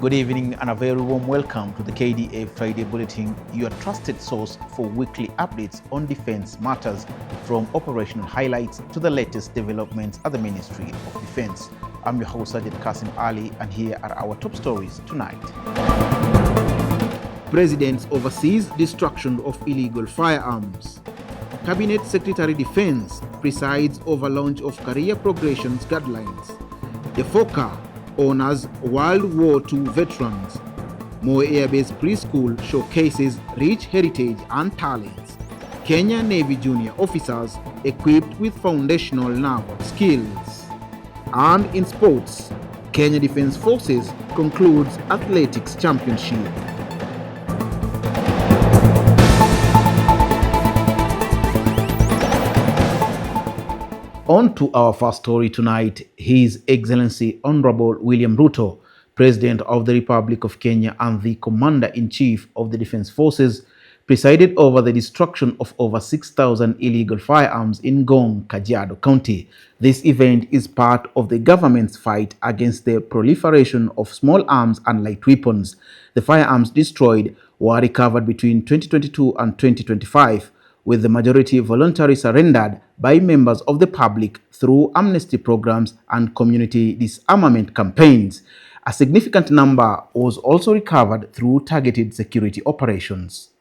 Good evening and a very warm welcome to the Kdf Friday Bulletin, your trusted source for weekly updates on defense matters, from operational highlights to the latest developments at the Ministry of Defense. I'm your host, Sergeant Kasim Ali, and here are our top stories tonight. President oversees destruction of illegal firearms. Cabinet Secretary Defense presides over launch of career progression guidelines. The FOCA honors World War II veterans. Moi Air Base preschool showcases rich heritage and talents. Kenya Navy junior officers equipped with foundational naval skills. And in sports, Kenya Defense Forces concludes athletics championship. On to our first story tonight. His Excellency Honorable William Ruto, President of the Republic of Kenya and the Commander-in-Chief of the Defense Forces, presided over the destruction of over 6,000 illegal firearms in Ngong, Kajiado County. This event is part of the government's fight against the proliferation of small arms and light weapons. The firearms destroyed were recovered between 2022 and 2025, with the majority voluntarily surrendered by members of the public through amnesty programs and community disarmament campaigns. A significant number was also recovered through targeted security operations.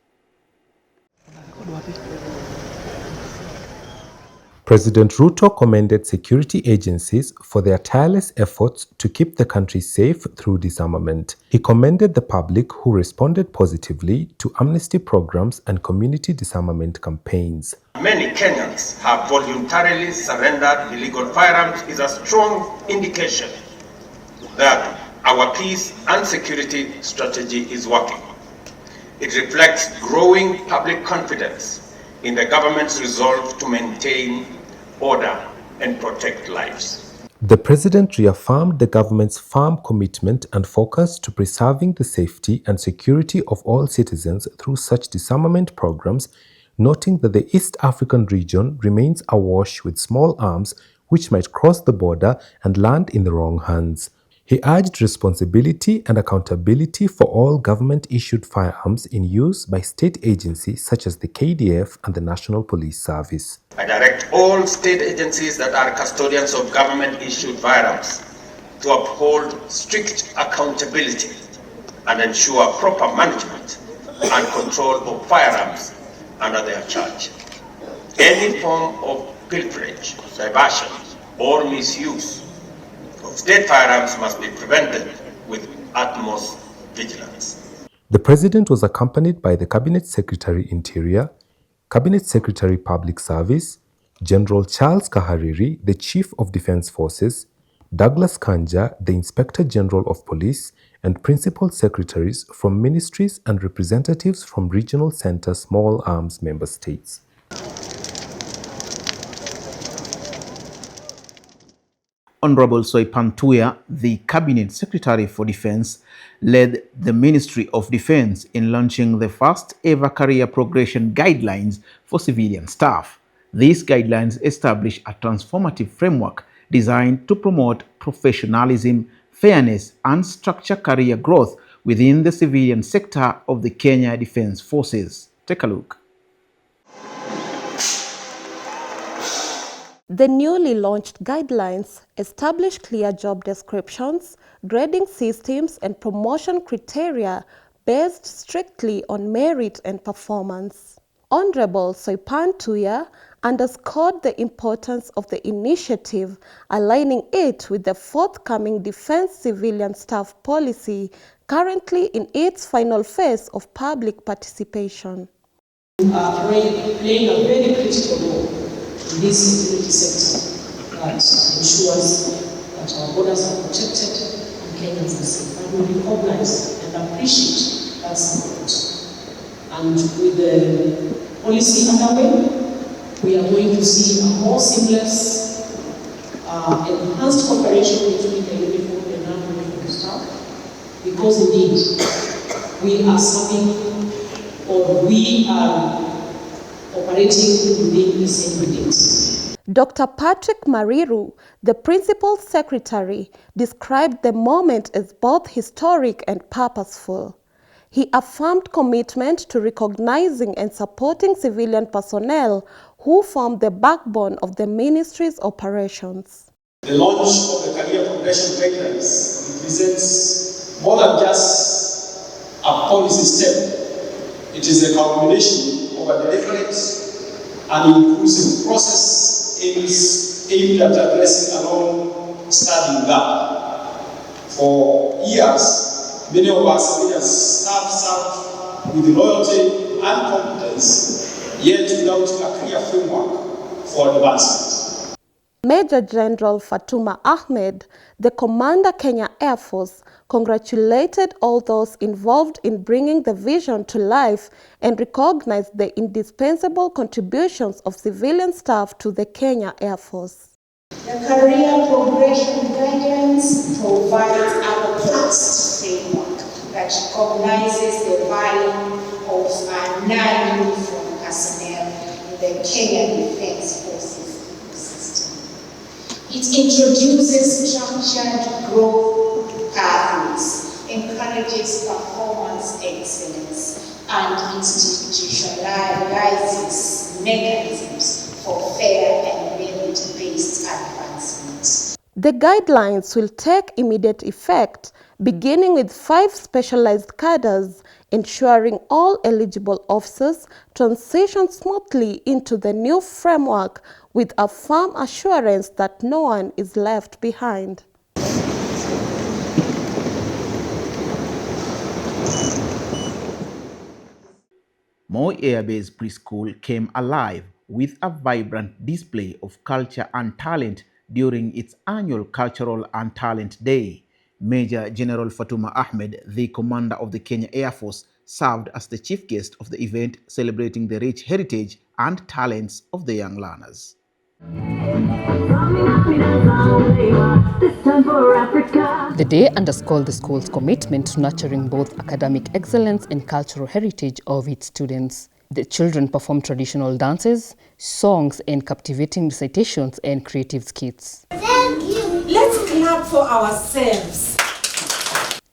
President Ruto commended security agencies for their tireless efforts to keep the country safe through disarmament. He commended the public who responded positively to amnesty programs and community disarmament campaigns. Many Kenyans have voluntarily surrendered illegal firearms is a strong indication that our peace and security strategy is working. It reflects growing public confidence in the government's resolve to maintain order and protect lives. The president reaffirmed the government's firm commitment and focus to preserving the safety and security of all citizens through such disarmament programs, noting that the East African region remains awash with small arms which might cross the border and land in the wrong hands. He urged responsibility and accountability for all government-issued firearms in use by state agencies such as the KDF and the National Police Service. I direct all state agencies that are custodians of government-issued firearms to uphold strict accountability and ensure proper management and control of firearms under their charge. Any form of pilferage, diversion, or misuse of state firearms must be prevented with utmost vigilance. The President was accompanied by the Cabinet Secretary Interior, Cabinet Secretary Public Service, General Charles Kahariri, the Chief of Defense Forces, Douglas Kanja, the Inspector General of Police, and Principal Secretaries from ministries and representatives from Regional Center Small Arms member states. Honorable Soipan Tuya, the Cabinet Secretary for Defense, led the Ministry of Defense in launching the first ever career progression guidelines for civilian staff. These guidelines establish a transformative framework designed to promote professionalism, fairness, and structure career growth within the civilian sector of the Kenya Defense Forces. Take a look. The newly launched guidelines establish clear job descriptions, grading systems, and promotion criteria based strictly on merit and performance. Honorable Soipan Tuya underscored the importance of the initiative, aligning it with the forthcoming Defense Civilian Staff Policy, currently in its final phase of public participation. We are playing a very critical role in this security sector that ensures that our borders are protected and Kenyans are safe. And we recognize and appreciate that support. And with the policy underway, we are going to see a more seamless, enhanced cooperation between the uniform and non-uniform staff, because indeed we are serving, or we are operating within the same units. Dr. Patrick Mariru, the Principal Secretary, described the moment as both historic and purposeful. He affirmed commitment to recognizing and supporting civilian personnel who form the backbone of the ministry's operations. The launch of the career progression guidelines represents more than just a policy step. It is a culmination of a deliberate and inclusive process aimed at addressing a long-standing gap. For years, many of our civilian staff served with loyalty and competence, yet without a clear framework for advancement. Major General Fatuma Ahmed, the Commander Kenya Air Force, congratulated all those involved in bringing the vision to life and recognized the indispensable contributions of civilian staff to the Kenya Air Force. The career progression guidelines provides a robust framework that recognizes the value of non-uniform personnel in the Kenyan Defense Forces system. It introduces structured growth pathways, encourages performance excellence, and institutionalizes mechanisms for fair and merit-based advancement. The guidelines will take immediate effect, beginning with 5 specialized cadres, ensuring all eligible officers transition smoothly into the new framework with a firm assurance that no one is left behind. Moi Air Base Preschool came alive with a vibrant display of culture and talent during its annual Cultural and Talent Day. Major General Fatuma Ahmed, the commander of the Kenya Air Force, served as the chief guest of the event, celebrating the rich heritage and talents of the young learners. The day underscored the school's commitment to nurturing both academic excellence and cultural heritage of its students. The children performed traditional dances, songs, and captivating recitations and creative skits. Thank you. Let's clap for ourselves.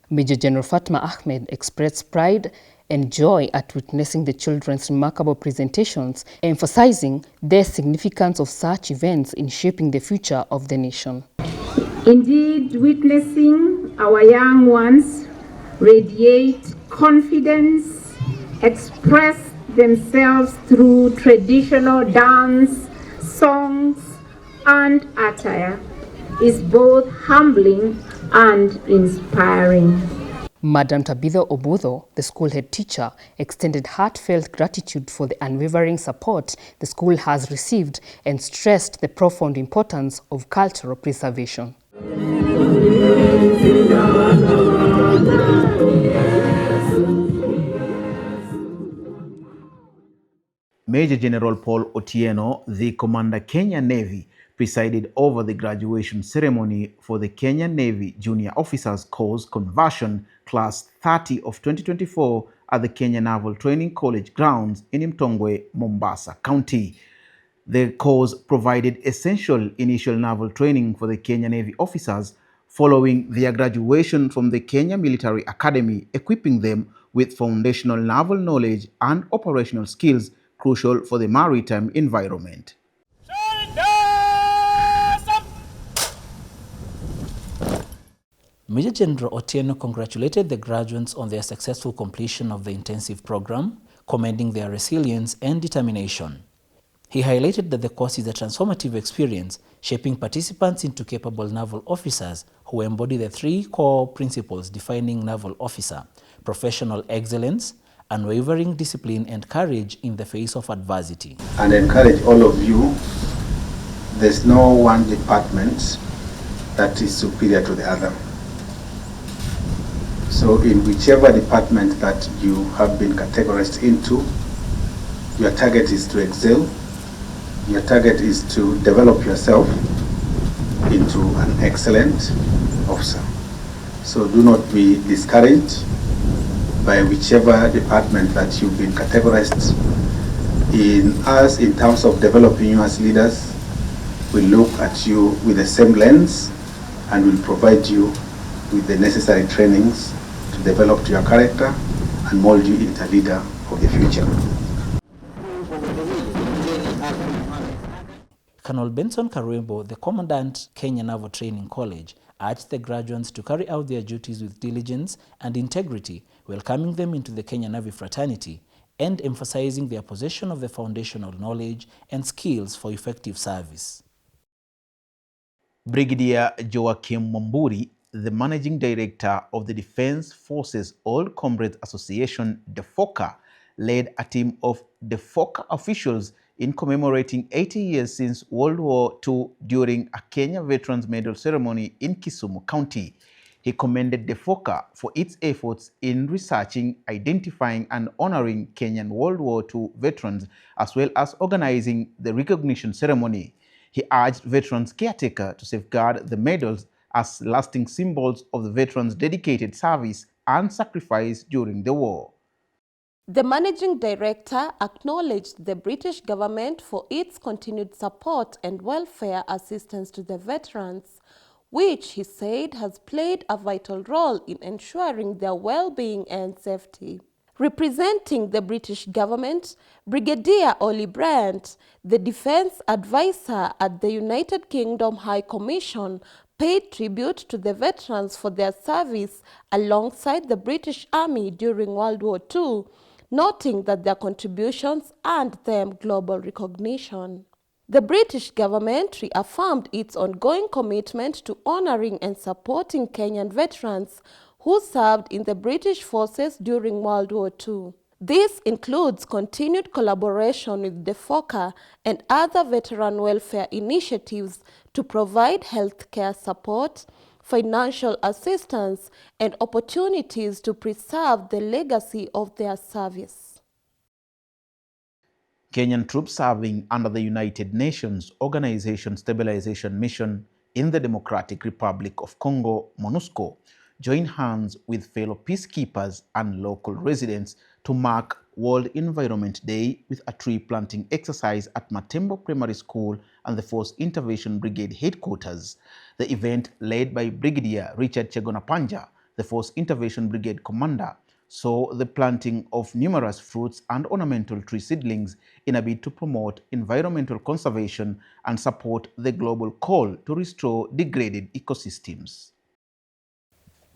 Major General Fatuma Ahmed expressed pride and joy at witnessing the children's remarkable presentations, emphasizing the significance of such events in shaping the future of the nation. Indeed, witnessing our young ones radiate confidence, express themselves through traditional dance, songs, and attire is both humbling and inspiring. Madam Tabitha Obudho, the school head teacher, extended heartfelt gratitude for the unwavering support the school has received and stressed the profound importance of cultural preservation. Major General Paul Otieno, the Commander Kenya Navy, presided over the graduation ceremony for the Kenya Navy Junior Officers Course Conversion Class 30 of 2024 at the Kenya Naval Training College grounds in Mtongwe, Mombasa County. The course provided essential initial naval training for the Kenya Navy officers following their graduation from the Kenya Military Academy, equipping them with foundational naval knowledge and operational skills crucial for the maritime environment. Major General Otieno congratulated the graduates on their successful completion of the intensive program, commending their resilience and determination. He highlighted that the course is a transformative experience, shaping participants into capable naval officers who embody the 3 core principles defining naval officer: professional excellence, unwavering discipline, and courage in the face of adversity. And encourage all of you, there's no one department that is superior to the other. So in whichever department that you have been categorized into, your target is to excel. Your target is to develop yourself into an excellent officer. So do not be discouraged by whichever department that you've been categorized in. Us, in terms of developing you as leaders, will look at you with the same lens and will provide you with the necessary trainings to develop your character and mold you into a leader of the future. Colonel Benson Karwembo, the Commandant, Kenya Naval Training College, urged the graduates to carry out their duties with diligence and integrity, welcoming them into the Kenya Navy fraternity and emphasizing their possession of the foundational knowledge and skills for effective service. Brigadier Joachim Mwamburi, the Managing Director of the Defense Forces All Comrades Association, DEFOCA, led a team of DEFOCA officials in commemorating 80 years since World War II during a Kenya Veterans Medal ceremony in Kisumu County. He commended DEFOCA for its efforts in researching, identifying, and honoring Kenyan World War II veterans, as well as organizing the recognition ceremony. He urged veterans caretaker to safeguard the medals as lasting symbols of the veterans' dedicated service and sacrifice during the war. The managing director acknowledged the British government for its continued support and welfare assistance to the veterans, which he said has played a vital role in ensuring their well-being and safety. Representing the British government, Brigadier Ollie Brandt, the defense advisor at the United Kingdom High Commission, paid tribute to the veterans for their service alongside the British Army during World War II, noting that their contributions earned them global recognition. The British government reaffirmed its ongoing commitment to honoring and supporting Kenyan veterans who served in the British forces during World War II. This includes continued collaboration with DEFOCA and other veteran welfare initiatives to provide healthcare support, financial assistance, and opportunities to preserve the legacy of their service. Kenyan troops serving under the United Nations Organization Stabilization Mission in the Democratic Republic of Congo, MONUSCO, joined hands with fellow peacekeepers and local residents to mark World Environment Day with a tree planting exercise at Matembo Primary School and the Force Intervention Brigade headquarters. The event, led by Brigadier Richard Chegonapanja, the Force Intervention Brigade commander, saw the planting of numerous fruits and ornamental tree seedlings in a bid to promote environmental conservation and support the global call to restore degraded ecosystems.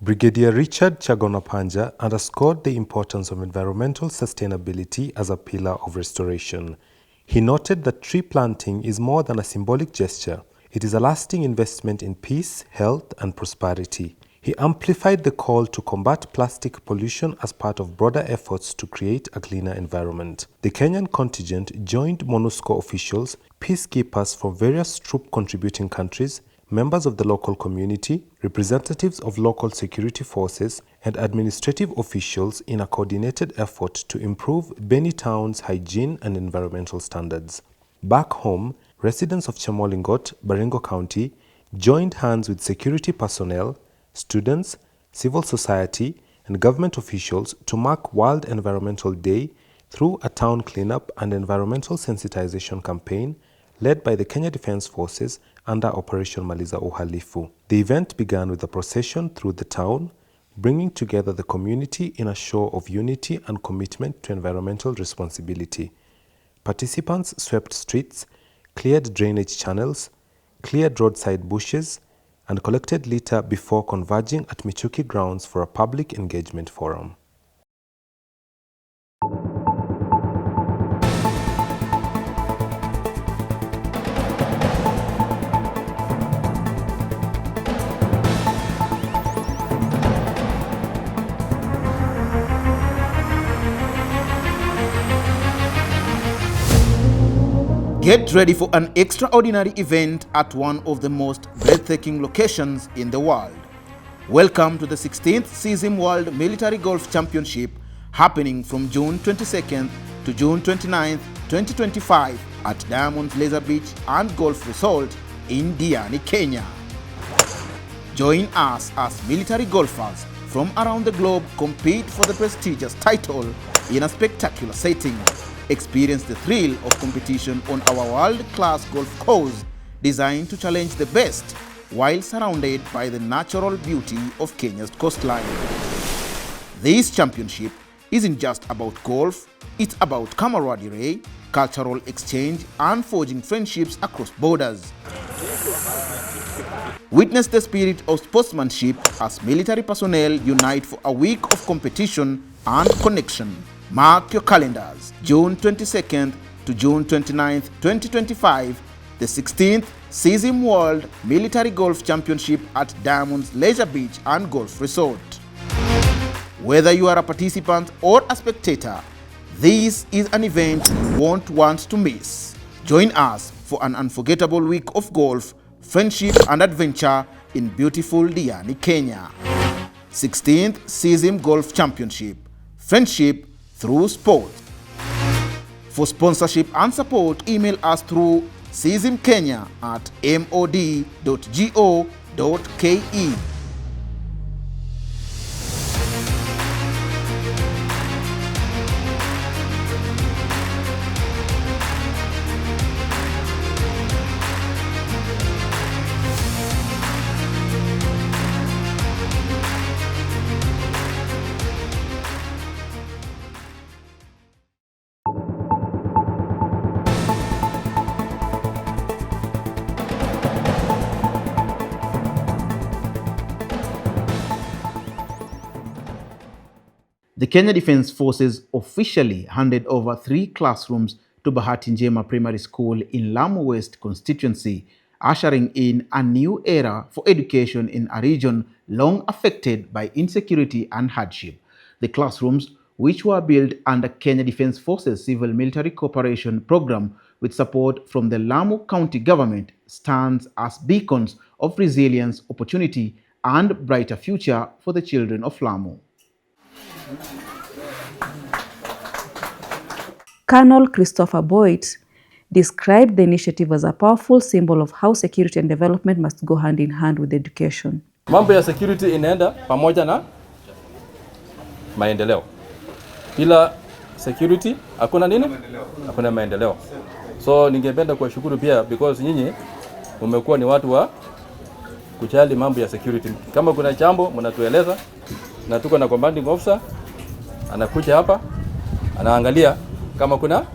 Brigadier Richard Chegonapanja underscored the importance of environmental sustainability as a pillar of restoration. He noted that tree planting is more than a symbolic gesture. It is a lasting investment in peace, health, and prosperity. He amplified the call to combat plastic pollution as part of broader efforts to create a cleaner environment. The Kenyan contingent joined MONUSCO officials, peacekeepers from various troop contributing countries, members of the local community, representatives of local security forces, and administrative officials in a coordinated effort to improve Beni Town's hygiene and environmental standards. Back home, residents of Chemolingot, Baringo County, joined hands with security personnel, students, civil society, and government officials to mark World Environmental Day through a town cleanup and environmental sensitization campaign led by the Kenya Defense Forces under Operation Maliza Uhalifu. The event began with a procession through the town, bringing together the community in a show of unity and commitment to environmental responsibility. Participants swept streets, cleared drainage channels, cleared roadside bushes, and collected litter before converging at Michuki grounds for a public engagement forum. Get ready for an extraordinary event at one of the most breathtaking locations in the world. Welcome to the 16th Season World Military Golf Championship, happening from June 22nd to June 29th, 2025 at Diamond's Laser Beach and Golf Resort in Diani, Kenya. Join us as military golfers from around the globe compete for the prestigious title in a spectacular setting. Experience the thrill of competition on our world-class golf course, designed to challenge the best while surrounded by the natural beauty of Kenya's coastline. This championship isn't just about golf, it's about camaraderie, cultural exchange, and forging friendships across borders. Witness the spirit of sportsmanship as military personnel unite for a week of competition and connection. Mark your calendars, June 22nd to June 29th, 2025, the 16th CISM World Military Golf Championship at Diamond's Leisure Beach and Golf Resort. Whether you are a participant or a spectator, this is an event you won't want to miss. Join us for an unforgettable week of golf, friendship and adventure in beautiful Diani, Kenya. 16th CISM Golf Championship. Friendship through sport. For sponsorship and support, email us through cismkenya@mod.go.ke. The Kenya Defence Forces officially handed over 3 classrooms to Bahati Njema Primary School in Lamu West constituency, ushering in a new era for education in a region long affected by insecurity and hardship. The classrooms, which were built under Kenya Defence Forces Civil Military Cooperation Program with support from the Lamu County Government, stands as beacons of resilience, opportunity, and brighter future for the children of Lamu. Colonel Christopher Boyd described the initiative as a powerful symbol of how security and development must go hand in hand with education. Mambo ya security inaenda pamoja na maendeleo. Bila security hakuna nini? Hakuna maendeleo. So ningependa kuwashukuru pia because nyinyi mmekuwa ni watu wa kujali mambo ya security. Kama kuna jambo mnatueleza na tuko na commanding officer anakuja hapa anaangalia kama kuna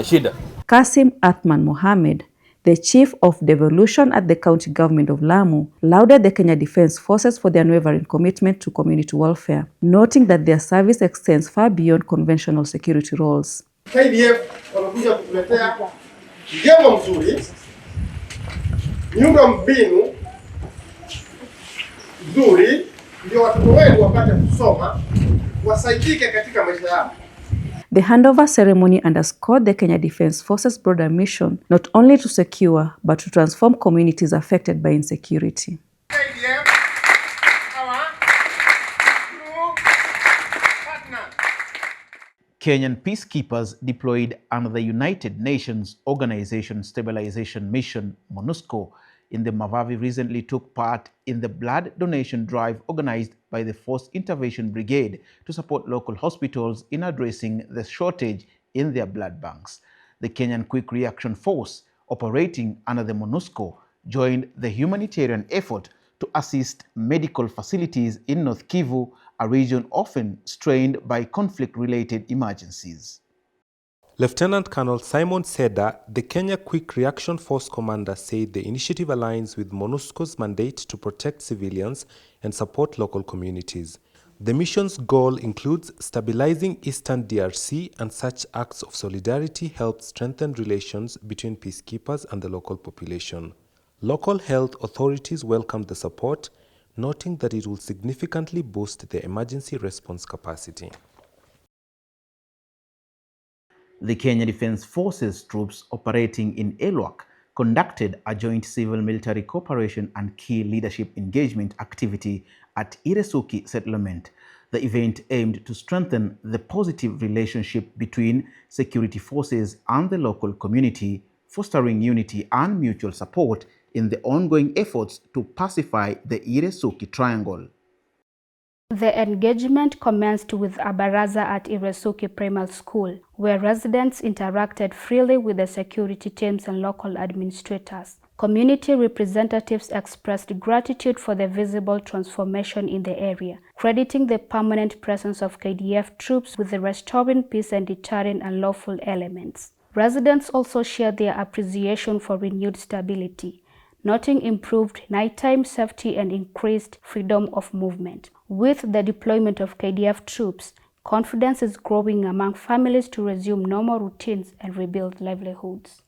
shida. Kasim Athman Mohamed, the Chief of Devolution at the County Government of Lamu, lauded the Kenya Defence Forces for their unwavering commitment to community welfare, noting that their service extends far beyond conventional security roles. KDF wanakuja kutuletea mjengo mzuri, miundombinu nzuri, ndio watoto wetu wapate kusoma, wasaidike katika maisha yao. The handover ceremony underscored the Kenya Defence Forces' broader mission, not only to secure, but to transform communities affected by insecurity. Kenyan peacekeepers deployed under the United Nations Organization Stabilization Mission, MONUSCO, in the Mavavi recently took part in the blood donation drive organized by the Force Intervention Brigade to support local hospitals in addressing the shortage in their blood banks. The Kenyan Quick Reaction Force, operating under the MONUSCO, joined the humanitarian effort to assist medical facilities in North Kivu, a region often strained by conflict-related emergencies. Lieutenant Colonel Simon Seda, the Kenya Quick Reaction Force commander, said the initiative aligns with MONUSCO's mandate to protect civilians and support local communities. The mission's goal includes stabilizing Eastern DRC, and such acts of solidarity help strengthen relations between peacekeepers and the local population. Local health authorities welcomed the support, noting that it will significantly boost the emergency response capacity. The Kenya Defence Forces troops operating in Elwak conducted a joint civil-military cooperation and key leadership engagement activity at Iresuki settlement. The event aimed to strengthen the positive relationship between security forces and the local community, fostering unity and mutual support in the ongoing efforts to pacify the Iresuki Triangle. The engagement commenced with a baraza at Iresuki Primary School, where residents interacted freely with the security teams and local administrators. Community representatives expressed gratitude for the visible transformation in the area, crediting the permanent presence of KDF troops with the restoring peace and deterring unlawful elements. Residents also shared their appreciation for renewed stability, noting improved nighttime safety and increased freedom of movement. With the deployment of KDF troops, confidence is growing among families to resume normal routines and rebuild livelihoods.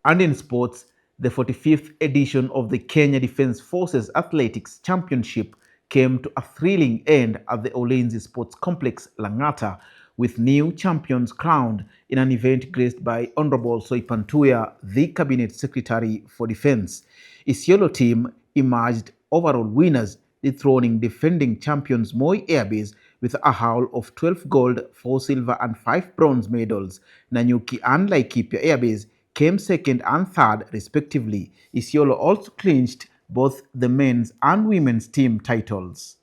And in sports, the 45th edition of the Kenya Defence Forces Athletics Championship came to a thrilling end at the Ulinzi Sports Complex, Lang'ata, with new champions crowned in an event graced by Honorable Soipantuya, the Cabinet Secretary for Defence. Isiolo team emerged overall winners, dethroning defending champions Moi Air Base with a haul of 12 gold, 4 silver and 5 bronze medals. Nanyuki and Laikipia Air Base came second and third respectively. Isiolo also clinched both the men's and women's team titles.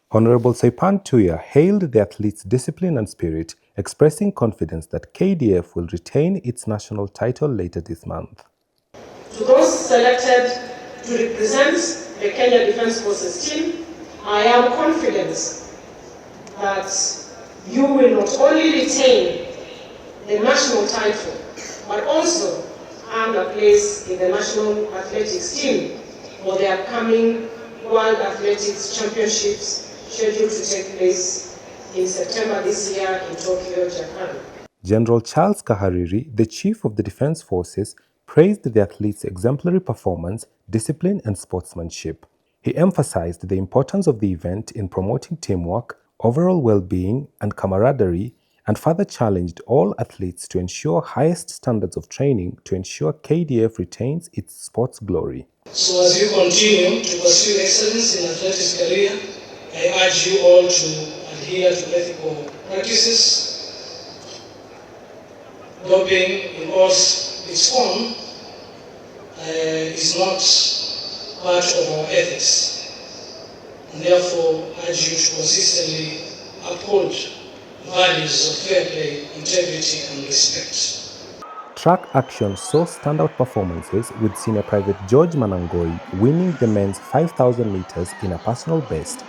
Honorable Saipan Tuya hailed the athletes' discipline and spirit, expressing confidence that KDF will retain its national title later this month. To those selected to represent the Kenya Defence Forces team, I am confident that you will not only retain the national title, but also earn a place in the national athletics team for the upcoming World Athletics Championships scheduled to take place in September this year in Tokyo, Japan. General Charles Kahariri, the Chief of the Defence Forces, praised the athletes' exemplary performance, discipline and sportsmanship. He emphasized the importance of the event in promoting teamwork, overall well-being and camaraderie, and further challenged all athletes to ensure highest standards of training to ensure KDF retains its sports glory. So as you continue to pursue excellence in athletics career, I urge you all to adhere to ethical practices. Doping in all its form is not part of our ethics. And therefore, I urge you to consistently uphold values of fair play, integrity, and respect. Track action saw standout performances with Senior Private George Manangoi winning the men's 5,000 meters in a personal best,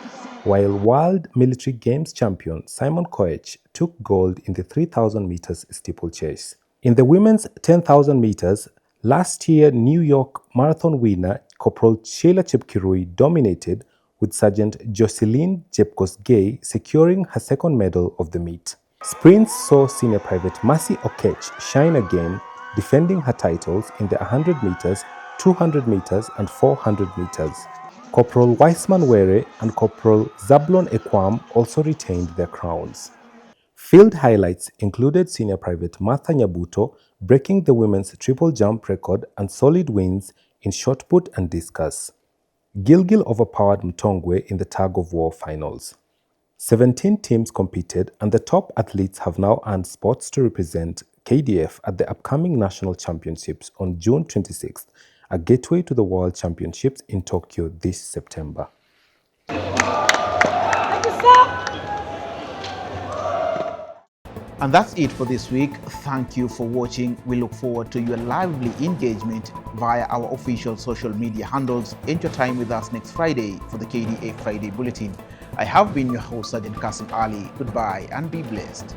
while World Military Games champion Simon Koech took gold in the 3,000 meters steeplechase. In the women's 10,000 meters, last year New York Marathon winner Corporal Sheila Chepkirui dominated, with Sergeant Jocelyn Jepkosgei securing her second medal of the meet. Sprints saw Senior Private Mercy Okech shine again, defending her titles in the 100 meters, 200 meters and 400 meters. Corporal Weissman Were and Corporal Zablon Ekwam also retained their crowns. Field highlights included Senior Private Martha Nyabuto breaking the women's triple jump record and solid wins in shot put and discus. Gilgil overpowered Mtongwe in the tug-of-war finals. 17 teams competed and the top athletes have now earned spots to represent KDF at the upcoming national championships on June 26th, a gateway to the World Championships in Tokyo this September. And that's it for this week. Thank you for watching. We look forward to your lively engagement via our official social media handles. Enjoy time with us next Friday for the Kdf Friday Bulletin. I have been your host, Sergeant Kasim Ali. Goodbye and be blessed.